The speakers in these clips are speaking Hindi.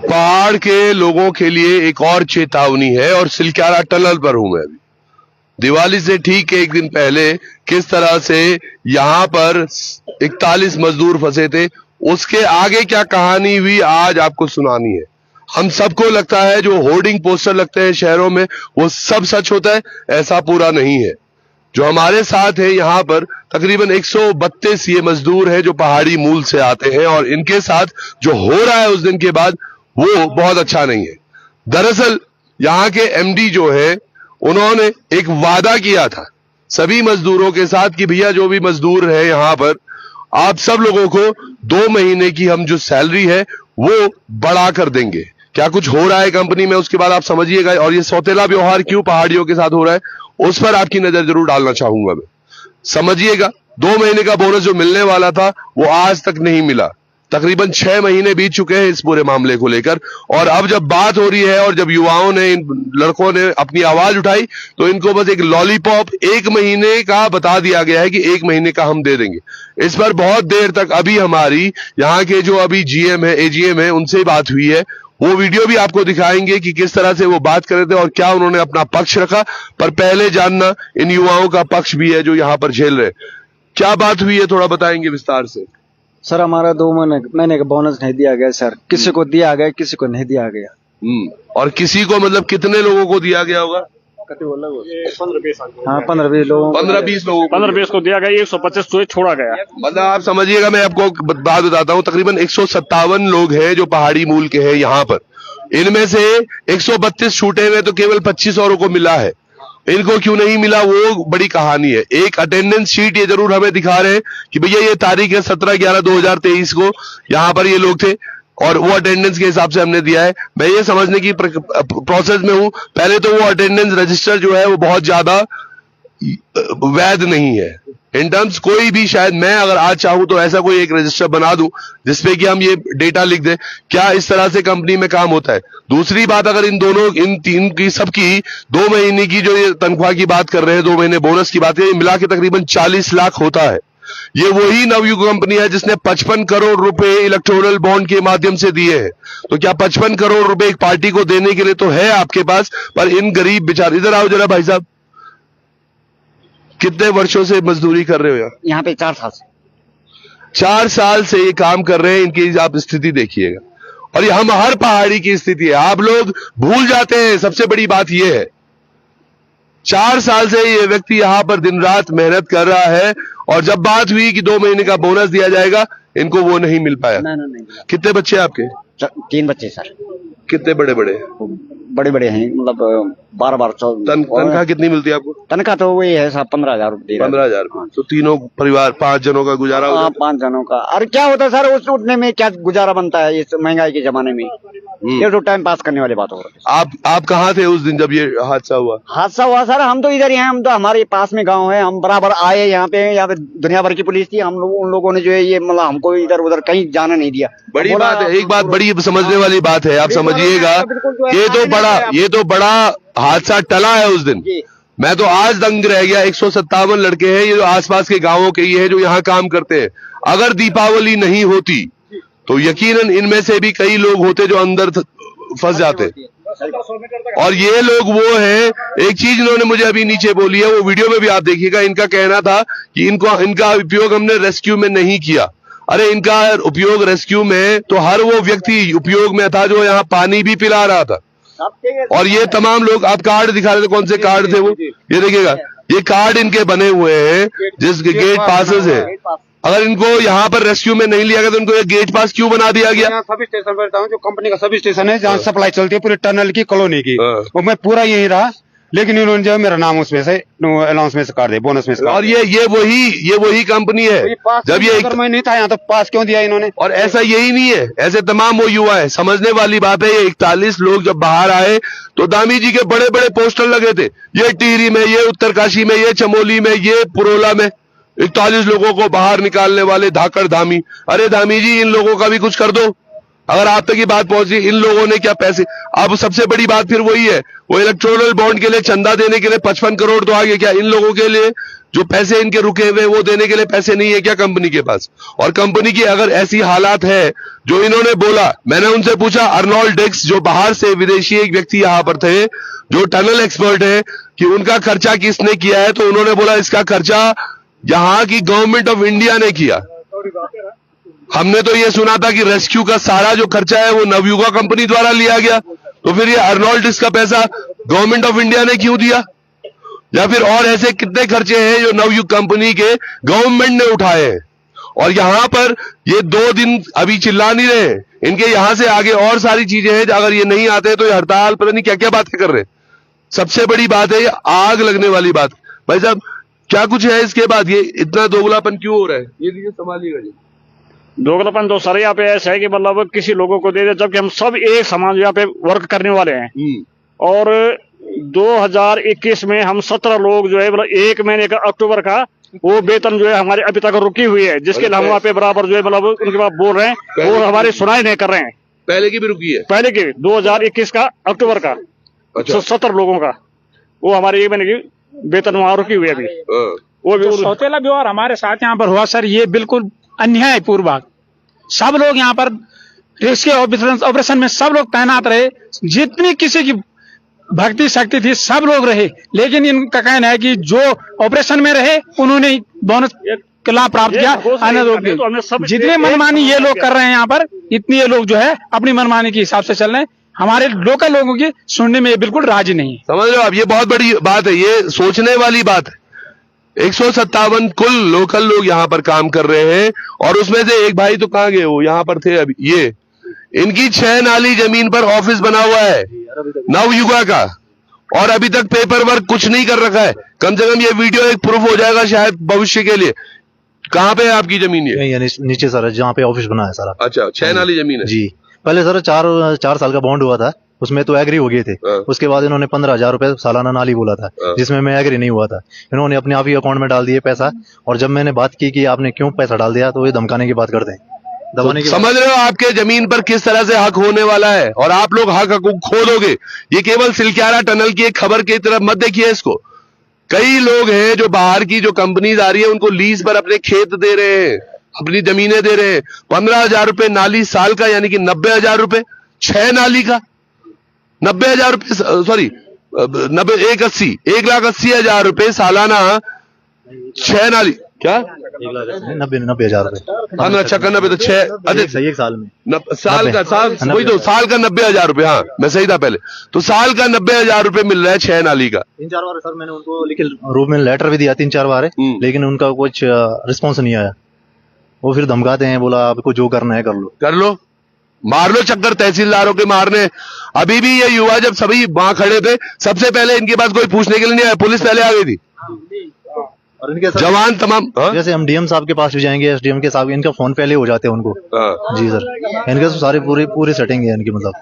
पहाड़ के लोगों के लिए एक और चेतावनी है, और सिलक्यारा टनल पर हूं मैं अभी। दिवाली से ठीक एक दिन पहले किस तरह से यहां पर 41 मजदूर फंसे थे, उसके आगे क्या कहानी हुई आज आपको सुनानी है। हम सबको लगता है जो होर्डिंग पोस्टर लगते हैं शहरों में वो सब सच होता है, ऐसा पूरा नहीं है। जो हमारे साथ है यहाँ पर तकरीबन 132 ये मजदूर हैं जो पहाड़ी मूल से आते हैं, और इनके साथ जो हो रहा है उस दिन के बाद वो बहुत अच्छा नहीं है। दरअसल यहाँ के एमडी जो है उन्होंने एक वादा किया था सभी मजदूरों के साथ कि भैया जो भी मजदूर है यहाँ पर आप सब लोगों को 2 महीने की हम जो सैलरी है वो बढ़ा कर देंगे। क्या कुछ हो रहा है कंपनी में उसके बाद आप समझिएगा, और ये सौतेला व्यवहार क्यों पहाड़ियों के साथ हो रहा है उस पर आपकी नजर जरूर डालना चाहूंगा मैं। समझिएगा 2 महीने का बोनस जो मिलने वाला था वो आज तक नहीं मिला। तकरीबन 6 महीने बीत चुके हैं इस पूरे मामले को लेकर, और अब जब बात हो रही है और जब युवाओं ने, इन लड़कों ने अपनी आवाज उठाई तो इनको बस एक लॉलीपॉप 1 महीने का बता दिया गया है कि 1 महीने का हम दे देंगे। इस पर बहुत देर तक अभी हमारी यहाँ के जो अभी जीएम है, एजीएम है, उनसे बात हुई है। वो वीडियो भी आपको दिखाएंगे कि किस तरह से वो बात कर रहे थे और क्या उन्होंने अपना पक्ष रखा। पर पहले जानना इन युवाओं का पक्ष भी है जो यहाँ पर झेल रहे। क्या बात हुई है थोड़ा बताएंगे विस्तार से। सर हमारा 2 महीने का बोनस नहीं दिया गया सर। किसी को दिया गया, किसी को नहीं दिया गया। और किसी को मतलब कितने लोगों को दिया गया होगा? 15-20 हाँ 15-20 लोगों 15-20 लोगों 15-20 को दिया गया, 125 तो छोड़ा गया। मतलब आप समझिएगा, मैं आपको बात बताता हूँ, तकरीबन 157 लोग हैं जो पहाड़ी मूल के हैं यहाँ पर। इनमें से 132 छूटे हुए तो केवल 25 औरों को मिला है। इनको क्यों नहीं मिला वो बड़ी कहानी है। एक अटेंडेंस शीट ये जरूर हमें दिखा रहे हैं कि भैया ये तारीख है 17/11/2023 को यहाँ पर ये लोग थे, और वो अटेंडेंस के हिसाब से हमने दिया है। मैं ये समझने की प्रोसेस में हूं। पहले तो वो अटेंडेंस रजिस्टर जो है वो बहुत ज्यादा वैध नहीं है इन टर्म्स। कोई भी, शायद मैं अगर आज चाहूं तो ऐसा कोई एक रजिस्टर बना दूं जिसपे कि हम ये डेटा लिख दें। क्या इस तरह से कंपनी में काम होता है? दूसरी बात, अगर इन दोनों, इन तीन की, सबकी 2 महीने की जो ये तनख्वाह की बात कर रहे हैं, 2 महीने बोनस की बात है, ये मिला के तकरीबन 40 लाख होता है। ये वही नवयुग कंपनी है जिसने 55 करोड़ रुपए इलेक्टोरल बॉन्ड के माध्यम से दिए हैं। तो क्या 55 करोड़ रुपए एक पार्टी को देने के लिए तो है आपके पास, पर इन गरीब बेचारे, इधर आओ जरा भाई साहब, कितने वर्षों से मजदूरी कर रहे हो यहाँ पे? 4 साल से। 4 साल से ये काम कर रहे हैं। इनकी आप स्थिति देखिएगा, और ये हम हर पहाड़ी की स्थिति है। आप लोग भूल जाते हैं, सबसे बड़ी बात ये है 4 साल से ये व्यक्ति यहां पर दिन रात मेहनत कर रहा है, और जब बात हुई कि 2 महीने का बोनस दिया जाएगा, इनको वो नहीं मिल पाया। नहीं। कितने बच्चे आपके? 3 बच्चे सर। कितने बड़े बड़े? बड़े हैं, मतलब 12 तनख्वाह कितनी मिलती है आपको? तनख्वाह तो वही है साहब, 15,000 रुपये। 15,000। तो तीनों परिवार 5 जनों का गुजारा हो जाता है? 5 जनों का। और क्या होता है सर, उस उठने में क्या गुजारा बनता है इस महंगाई के जमाने में? ये तो टाइम पास करने वाली बात हो रही है। आप कहाँ थे उस दिन जब ये हादसा हुआ? हादसा हुआ सर, हम तो इधर ही हैं। हम तो, हमारे पास में गांव है, हम बराबर आए यहाँ पे दुनिया भर की पुलिस थी। हम लोग, उन लोगों ने जो है ये मतलब हमको इधर उधर कहीं जाने नहीं दिया। बड़ी बात है, एक बात बड़ी समझने वाली बात है, आप समझिएगा। ये तो बड़ा हादसा टला है उस दिन। मैं तो आज दंग रह गया। 157 लड़के हैं ये जो आसपास के गांवों के ही है जो यहाँ काम करते हैं। अगर दीपावली नहीं होती तो यकीनन इनमें से भी कई लोग होते जो अंदर फंस जाते। और ये लोग वो हैं, एक चीज इन्होंने मुझे अभी नीचे बोली है, वो वीडियो में भी आप देखिएगा। इनका कहना था कि इनका उपयोग हमने रेस्क्यू में नहीं किया। अरे इनका उपयोग रेस्क्यू में तो हर वो व्यक्ति उपयोग में था जो यहाँ पानी भी पिला रहा था। और ये तमाम लोग, आप कार्ड दिखा रहे थे, कौन से कार्ड थे वो? ये देखिएगा, ये कार्ड इनके बने हुए हैं जिस गेट पासेस है। अगर इनको यहाँ पर रेस्क्यू में नहीं लिया गया तो इनको ये गेट पास क्यों बना दिया गया? सभी स्टेशन पर जो कंपनी का सभी स्टेशन है जहाँ सप्लाई चलती है पूरी टनल की, कॉलोनी की, वो मैं पूरा यही रहा। लेकिन इन्होंने जो मेरा नाम उसमें से अलाउंस में से काट दिया, बोनस में से। और ये वही कंपनी है। जब ये अगर मैं नहीं था यहाँ तो पास क्यों दिया इन्होंने? और ऐसा यही नहीं है, ऐसे तमाम वो युवा है। समझने वाली बात है, ये 41 लोग जब बाहर आए तो दामी जी के बड़े बड़े पोस्टर लगे थे। ये टिहरी में, ये उत्तरकाशी में, ये चमोली में, ये पुरोला में 41 लोगों को बाहर निकालने वाले धाकड़ धामी। अरे धामी जी, इन लोगों का भी कुछ कर दो। अगर आप तक ये बात पहुंची, इन लोगों ने क्या पैसे। अब सबसे बड़ी बात फिर वही है, वो इलेक्टोरल बॉन्ड के लिए चंदा देने के लिए 55 करोड़ तो आगे, क्या इन लोगों के लिए जो पैसे इनके रुके हुए वो देने के लिए पैसे नहीं है क्या कंपनी के पास? और कंपनी की अगर ऐसी हालात है जो इन्होंने बोला, मैंने उनसे पूछा अर्नोल्ड डिक्स जो बाहर से विदेशी एक व्यक्ति यहां पर थे जो टनल एक्सपर्ट है कि उनका खर्चा किसने किया है, तो उन्होंने बोला इसका खर्चा यहां की गवर्नमेंट ऑफ इंडिया ने किया। हमने तो ये सुना था कि रेस्क्यू का सारा जो खर्चा है वो नवयुगा कंपनी द्वारा लिया गया, तो फिर ये अर्नोल्ड डिक्स का पैसा गवर्नमेंट ऑफ इंडिया ने क्यों दिया? या फिर और ऐसे कितने खर्चे हैं जो नवयुग कंपनी के गवर्नमेंट ने उठाए हैं? और यहां पर ये 2 दिन अभी चिल्ला नहीं रहे, इनके यहां से आगे और सारी चीजें हैं, अगर ये नहीं आते तो ये हड़ताल पता नहीं क्या क्या बातें कर रहे हैं। सबसे बड़ी बात है ये आग लगने वाली बात। भाई साहब क्या कुछ है इसके बाद, ये इतना दोगलापन क्यों हो रहा है? ये लीजिए संभालिएगा जी। दोगलापन तो सर यहाँ पे ऐसा है कि मतलब किसी लोगों को दे दे, जबकि हम सब एक समाज यहाँ पे वर्क करने वाले हैं। और 2021 में हम 17 लोग जो है मतलब 1 महीने का अक्टूबर का वो वेतन जो है हमारे अभी तक रुकी हुई है, जिसके लिए हम वहाँ पे बराबर जो है मतलब उनके पास बोल रहे हैं, वो हमारी सुनाई नहीं कर रहे हैं। पहले की भी रुकी है? पहले की 2021 का अक्टूबर का। अच्छा। 17 लोगों का वो हमारे 1 महीने की वेतन वहाँ रुकी हुई है अभी। वो भी सौतेला व्यवहार हमारे साथ यहाँ पर हुआ सर, ये बिल्कुल अन्यायपूर्वक। सब लोग यहाँ पर रेस्क्यू ऑपरेशन में सब लोग तैनात रहे, जितनी किसी की भक्ति शक्ति थी सब लोग रहे, लेकिन इनका कहना है कि जो ऑपरेशन में रहे उन्होंने बोनस का लाभ प्राप्त किया, अन्य लोग जितने मनमानी ये लोग कर रहे हैं यहाँ पर, इतनी ये लोग जो है अपनी मनमानी के हिसाब से चल रहे हैं। हमारे लोकल लोगों की सुनने में बिल्कुल राजी नहीं है। समझ रहे हो आप, ये बहुत बड़ी बात है, ये सोचने वाली बात है। 157 कुल लोकल लोग यहाँ पर काम कर रहे हैं और उसमें से एक भाई तो कहाँ गए, वो यहाँ पर थे अभी। ये इनकी 6 नाली जमीन पर ऑफिस बना हुआ है नवयुगा का, और अभी तक पेपर वर्क कुछ नहीं कर रखा है। कम से कम ये वीडियो एक प्रूफ हो जाएगा शायद भविष्य के लिए। कहाँ पे है आपकी जमीन? ये नीचे सर जहाँ पे ऑफिस बना है सारा। अच्छा, 6 नाली जमीन है जी। पहले सर 4 साल का बॉन्ड हुआ था, उसमें तो एग्री हो गए थे। उसके बाद इन्होंने 15,000 रुपए सालाना नाली बोला था, जिसमें मैं एग्री नहीं हुआ था। इन्होंने अपने आप ही अकाउंट में डाल दिए पैसा, और जब मैंने बात की कि आपने क्यों पैसा डाल दिया, तो ये धमकाने की बात करते हैं, दबाने की। समझ रहे हो आपके जमीन पर किस तरह से हक होने वाला है, और आप लोग हक खो दोगे। ये केवल सिलक्यारा टनल की एक खबर की तरफ मत देखिए इसको। कई लोग हैं जो बाहर की जो कंपनीज आ रही है उनको लीज पर अपने खेत दे रहे हैं, अपनी जमीनें दे रहे हैं। 15,000 रुपए नाली साल का, यानी कि 90,000 रुपए 6 नाली का। 90,000 रुपए, सॉरी 1,80,000 रुपए सालाना 6 नाली। क्या 90,000 रुपए? हाँ, अच्छा करना पे तो 6 सही एक साल में साल वही तो साल का 90,000 रुपए। हाँ मैं सही था पहले, तो साल का 90,000 रुपए मिल रहा है 6 नाली का। 3-4 बार सर मैंने उनको लिखित रूप में लेटर भी दिया 3-4 बार, लेकिन उनका कुछ रिस्पॉन्स नहीं आया। वो फिर धमकाते हैं, बोला आपको जो करना है कर लो, मार लो चक्कर तहसीलदारों के मारने। अभी भी ये युवा जब सभी वहां खड़े थे, सबसे पहले इनके पास कोई पूछने के लिए नहीं आया, पुलिस पहले आ गई थी और इनके जवान तमाम। जैसे हम डीएम साहब के पास भी जाएंगे, एसडीएम के साहब, इनका फोन पहले हो जाते हैं उनको। जी सर, इनके तो सारे पूरी सेटिंग है इनकी, मतलब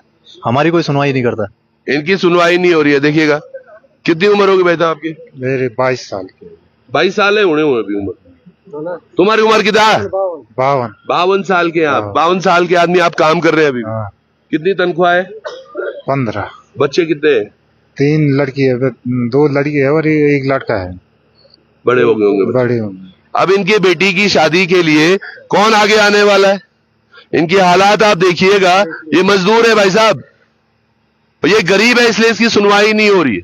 हमारी कोई सुनवाई नहीं करता। इनकी सुनवाई नहीं हो रही है। देखिएगा कितनी उम्र होगी भाई साहब आपकी? मेरे 22 साल के। 22 साल है उन्हें अभी उम्र। तुम्हारी उम्र कितना है? 52 साल के आप। 52 साल के आदमी आप काम कर रहे हैं अभी। कितनी तनख्वाह है? 15। बच्चे कितने हैं? 3 लड़की है, 2 लड़की है और 1 लड़का है। बड़े हो गए होंगे? बड़े होंगे। अब इनकी बेटी की शादी के लिए कौन आगे आने वाला है? इनकी हालात आप देखिएगा। ये मजदूर है भाई साहब, ये गरीब है इसलिए इसकी सुनवाई नहीं हो रही है।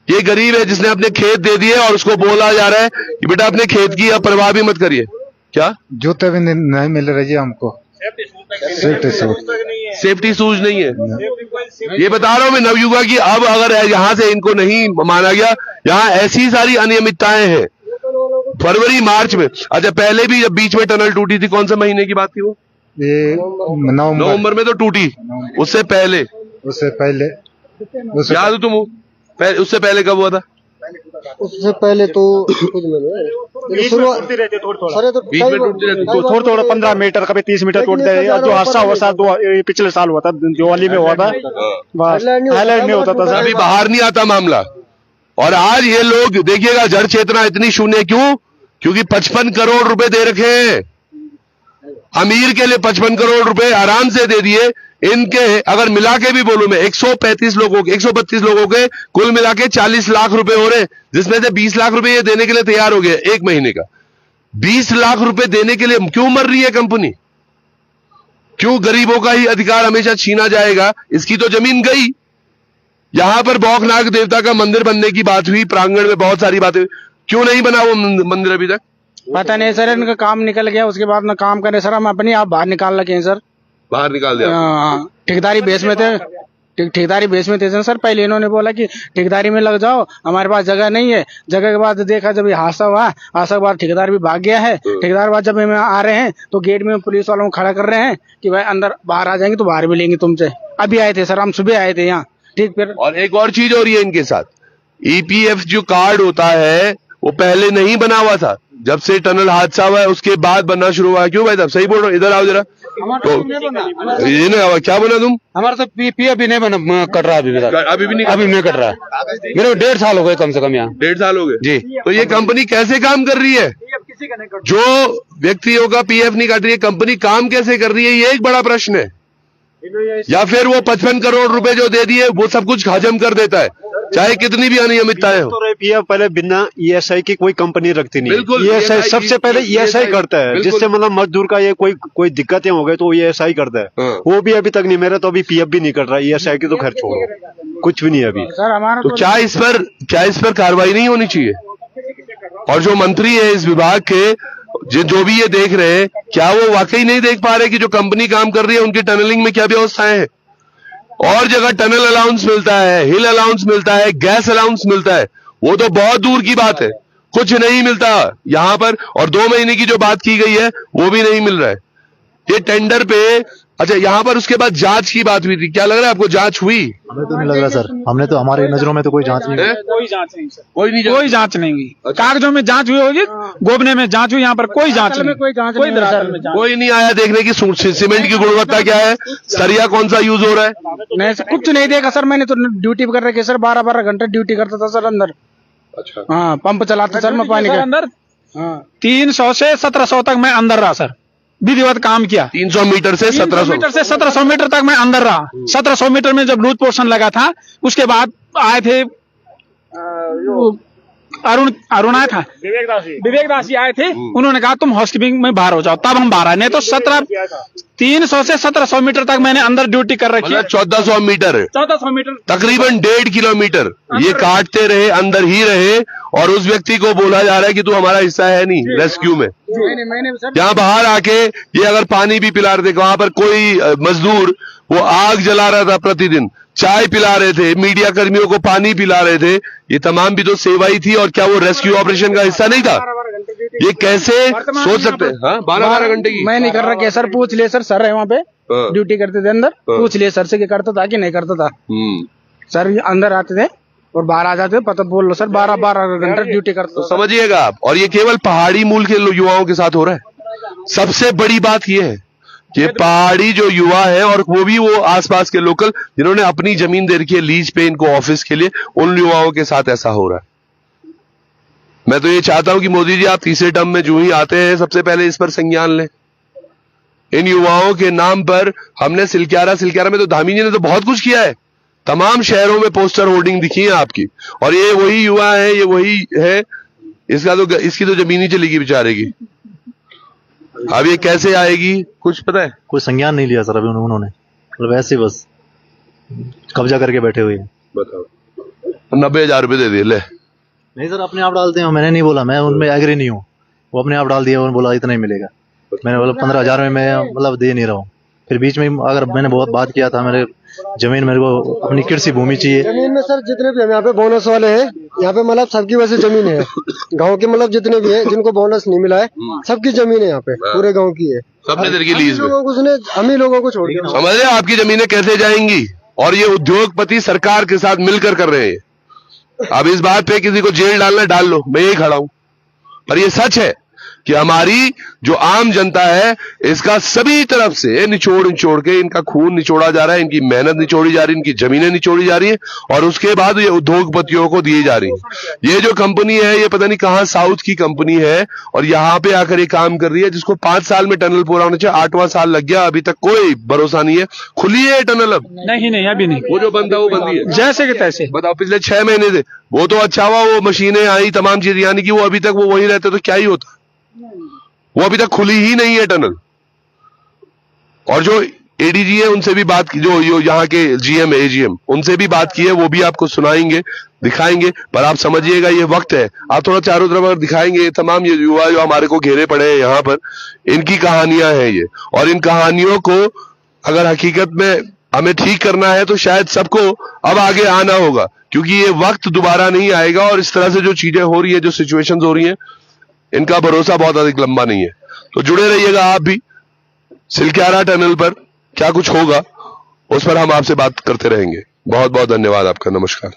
ये गरीब है जिसने अपने खेत दे दिए और उसको बोला जा रहा है कि बेटा अपने खेत की अब परवाह भी मत करिए। क्या जूते भी नहीं मिल रही है हमको, सेफ्टी शूज नहीं है। ये बता रहा हूं मैं नवयुगा की। अब अगर यहां से इनको नहीं माना गया, यहाँ ऐसी सारी अनियमितताएं हैं। फरवरी मार्च में, अच्छा पहले भी जब बीच में टनल टूटी थी, कौन सा महीने की बात थी वो? ये नवंबर में तो टूटी। उससे पहले याद है तुम? उससे पहले कब हुआ था? उससे पहले तो थोड़ा 15 मीटर कभी 30 मीटर टूट गए। जो हादसा हुआ था पिछले साल हुआ था, दिवाली में हुआ था, हाईलाइट नहीं होता था। अभी बाहर नहीं आता मामला। और आज ये लोग देखिएगा, जड़ चेतना इतनी शून्य क्यों? क्योंकि 55 करोड़ रुपए दे रखे हैं। अमीर के लिए 55 करोड़ रुपए आराम से दे दिए। इनके अगर मिला के भी बोलूं मैं 132 लोगों के कुल मिला के 40 लाख रुपए हो रहे, जिसमें से 20 लाख रुपए ये देने के लिए तैयार हो गया एक महीने का। 20 लाख रुपए देने के लिए क्यों मर रही है कंपनी? क्यों गरीबों का ही अधिकार हमेशा छीना जाएगा? इसकी तो जमीन गई। यहां पर बौखनाग देवता का मंदिर बनने की बात हुई, प्रांगण में बहुत सारी बातें, क्यों नहीं बना वो मंदिर अभी तक? पता नहीं सर, इनका काम निकल गया, उसके बाद ना काम करे सर, हम अपने आप बाहर निकाल लगे हैं सर। बाहर निकाल दिया? ठेकेदारी बेस में थे, ठेकेदारी बेस में थे सर। पहले इन्होंने बोला कि ठेकेदारी में लग जाओ, हमारे पास जगह नहीं है। जगह के बाद देखा जब ये हादसा हुआ, हादसा के बाद ठेकेदार भी भाग गया है। ठेकेदार बाद जब हम आ रहे हैं तो गेट में पुलिस वालों को खड़ा कर रहे हैं कि भाई अंदर बाहर आ जाएंगे तो बाहर मिलेंगे तुमसे। अभी आए थे सर, हम सुबह आए थे यहाँ, ठीक। फिर और एक और चीज हो रही है इनके साथ, ईपीएफ जो कार्ड होता है वो पहले नहीं बना हुआ था, जब से टनल हादसा हुआ है उसके बाद बनना शुरू हुआ है। क्यों भाई साहब, सही बोल रहे हो? इधर आओ जरा। तो ये नहीं क्या बना तुम? हमारा तो पी अभी नहीं बना, कर रहा अभी अभी भी नहीं कर रहा है। मेरे 1.5 साल हो गए कम से कम यहाँ। 1.5 साल हो गए जी। तो ये कंपनी कैसे काम कर रही है? जो व्यक्तियों का पीएफ नहीं काट रही है, कंपनी काम कैसे कर रही है, ये एक बड़ा प्रश्न है। या फिर वो 55 करोड़ रुपए जो दे दिए वो सब कुछ हजम कर देता है, चाहे कितनी भी अनियमितताएं हो। तो पीएफ पहले बिना ईएसआई की कोई कंपनी रखती नहीं। बिल्कुल, ईएसआई सबसे पहले ईएसआई करता है, जिससे मतलब मजदूर का ये कोई दिक्कतें हो गए तो ईएसआई करता है। वो भी अभी तक नहीं, मेरा तो अभी पीएफ भी नहीं कर रहा। ईएसआई की तो खैर छोड़ो, कुछ भी नहीं अभी। सर हमारा तो क्या इस पर कार्रवाई नहीं होनी चाहिए? और जो मंत्री है इस विभाग के, जो भी ये देख रहे हैं, क्या वो वाकई नहीं देख पा रहे कि जो कंपनी काम कर रही है उनकी टनलिंग में क्या व्यवस्थाएं हैं? और जगह टनल अलाउंस मिलता है, हिल अलाउंस मिलता है, गैस अलाउंस मिलता है, वो तो बहुत दूर की बात है, कुछ नहीं मिलता यहां पर। और 2 महीने की जो बात की गई है वो भी नहीं मिल रहा है ये टेंडर पे। अच्छा, यहाँ पर उसके बाद जांच की बात हुई थी, क्या लग रहा है आपको जांच हुई? हमें तो नहीं लग रहा सर, हमने तो हमारी नजरों में तो कोई जांच नहीं हुई। कोई जांच नहीं सर, कोई जांच नहीं हुई। अच्छा। कागजों में जांच हुई होगी, गोबने में जांच हुई, यहाँ पर कोई जांच नहीं। कोई दरअसल में कोई नहीं आया देखने की सीमेंट की गुणवत्ता क्या है, सरिया कौन सा यूज हो रहा है? नहीं सर, कुछ नहीं देखा सर। मैंने तो ड्यूटी कर रखी सर, 12-12 घंटे ड्यूटी करता था सर अंदर। अच्छा। हाँ, पंप चलाता सर मैं पानी का अंदर। हाँ, 300 से 1700 तक मैं अंदर रहा सर, विधिवत काम किया। 300 मीटर से 300 मीटर से 1700 मीटर तक मैं अंदर रहा। 1700 मीटर में जब लूज पोर्शन लगा था, उसके बाद आए थे अरुण आया था, विवेक दास जी आए थे। उन्होंने कहा तुम हाउसकीपिंग में बाहर हो जाओ, तब हम बाहर आए। नहीं तो 300 से 1700 मीटर तक मैंने अंदर ड्यूटी कर रखी है। 1400 मीटर, 1400 मीटर, तकरीबन 1.5 किलोमीटर ये काटते रहे, अंदर ही रहे, और उस व्यक्ति को बोला जा रहा है कि तू हमारा हिस्सा है नहीं रेस्क्यू में। यहाँ बाहर आके ये अगर पानी भी पिला रहे थे, वहां पर कोई मजदूर वो आग जला रहा था, प्रतिदिन चाय पिला रहे थे, मीडिया कर्मियों को पानी पिला रहे थे, ये तमाम भी तो सेवा ही थी। और क्या वो रेस्क्यू ऑपरेशन का हिस्सा नहीं था? ये कैसे सोच सकते हैं? हाँ, 12-12 घंटे की मैं नहीं कर रहा। सर पूछ ले सर है वहाँ पे ड्यूटी करते थे अंदर, पूछ ले सर से कि करता था कि नहीं करता था। सर अंदर आते थे और बाहर आ जाते थे, पता बोल लो सर, 12-12 घंटे ड्यूटी करते थे। समझिएगा आप। और ये केवल पहाड़ी मूल के युवाओं के साथ हो रहा है। सबसे बड़ी बात ये है कि पहाड़ी जो युवा है, और वो भी वो आसपास के लोकल जिन्होंने अपनी जमीन दे रखी है लीज पे इनको ऑफिस के लिए, उन युवाओं के साथ ऐसा हो रहा है। मैं तो ये चाहता हूं कि मोदी जी आप तीसरे टर्म में जो ही आते हैं सबसे पहले इस पर संज्ञान लें। इन युवाओं के नाम पर हमने सिलक्यारा में तो धामी जी ने तो बहुत कुछ किया है, तमाम शहरों में पोस्टर होर्डिंग दिखी है आपकी, और ये वही युवा है, ये वही है। इसकी तो जमीन ही चलेगी बेचारे की। अब ये कैसे आएगी कुछ पता है? कोई संज्ञान नहीं लिया सर अभी उन्होंने, मतलब वैसे बस कब्जा करके बैठे हुए हैं। बताओ, 90,000 रुपए दे दिए ले। नहीं सर, अपने आप डालते हैं, मैंने नहीं बोला, मैं उनमें एग्री नहीं हूँ। वो अपने आप डाल दिया, उन्होंने बोला इतना ही मिलेगा। मैंने बोला 15,000 में मैं मतलब दे नहीं रहा हूँ। फिर बीच में अगर मैंने बहुत बात किया था, मेरे जमीन मेरे को अपनी कृषि भूमि चाहिए। जमीन में सर जितने भी हम यहाँ पे बोनस वाले हैं, यहाँ पे मतलब सबकी वैसे जमीन है गांव के, मतलब जितने भी है जिनको बोनस नहीं मिला है सबकी जमीन है यहाँ पे, पूरे गांव की है। सबने दे रखी लीज में, हम ही लोगों को छोड़ दिया। समझ रहे आपकी जमीनें कैसे जाएंगी? और ये उद्योगपति सरकार के साथ मिलकर कर रहे हैं। अब इस बात पे किसी को जेल डालना डाल लो, मैं यही खड़ा हूं, पर ये सच है। कि हमारी जो आम जनता है इसका सभी तरफ से निचोड़ के इनका खून निचोड़ा जा रहा है, इनकी मेहनत निचोड़ी जा रही है, इनकी जमीनें निचोड़ी जा रही है और उसके बाद ये उद्योगपतियों को दी जा रही है। ये जो कंपनी है ये पता नहीं कहां साउथ की कंपनी है और यहां पे आकर ये काम कर रही है, जिसको 5 साल में टनल पूरा होना चाहिए, 8वां साल लग गया, अभी तक कोई भरोसा नहीं है। खुली है टनल अब? नहीं अभी नहीं, वो जो बंद है वो बंदी है जैसे कि तैसे। बताओ, पिछले 6 महीने से वो तो अच्छा हुआ, वो मशीनें आई, तमाम चीजें, यानी कि वो अभी तक वो वहीं रहते तो क्या ही होता, वो अभी तक खुली ही नहीं है टनल। और जो एडीजी है उनसे भी बात की, जो यहाँ के जीएम है, एजीएम, उनसे भी बात की है, वो भी आपको सुनाएंगे, दिखाएंगे। पर आप समझिएगा ये वक्त है, आप थोड़ा चारों तरफ अगर दिखाएंगे, तमाम ये युवा जो हमारे को घेरे पड़े हैं यहाँ पर, इनकी कहानियां हैं ये, और इन कहानियों को अगर हकीकत में हमें ठीक करना है तो शायद सबको अब आगे आना होगा, क्योंकि ये वक्त दोबारा नहीं आएगा और इस तरह से जो चीजें हो रही है, जो सिचुएशंस हो रही हैं, इनका भरोसा बहुत अधिक लंबा नहीं है। तो जुड़े रहिएगा आप भी, सिलक्यारा टनल पर क्या कुछ होगा उस पर हम आपसे बात करते रहेंगे। बहुत बहुत धन्यवाद आपका, नमस्कार।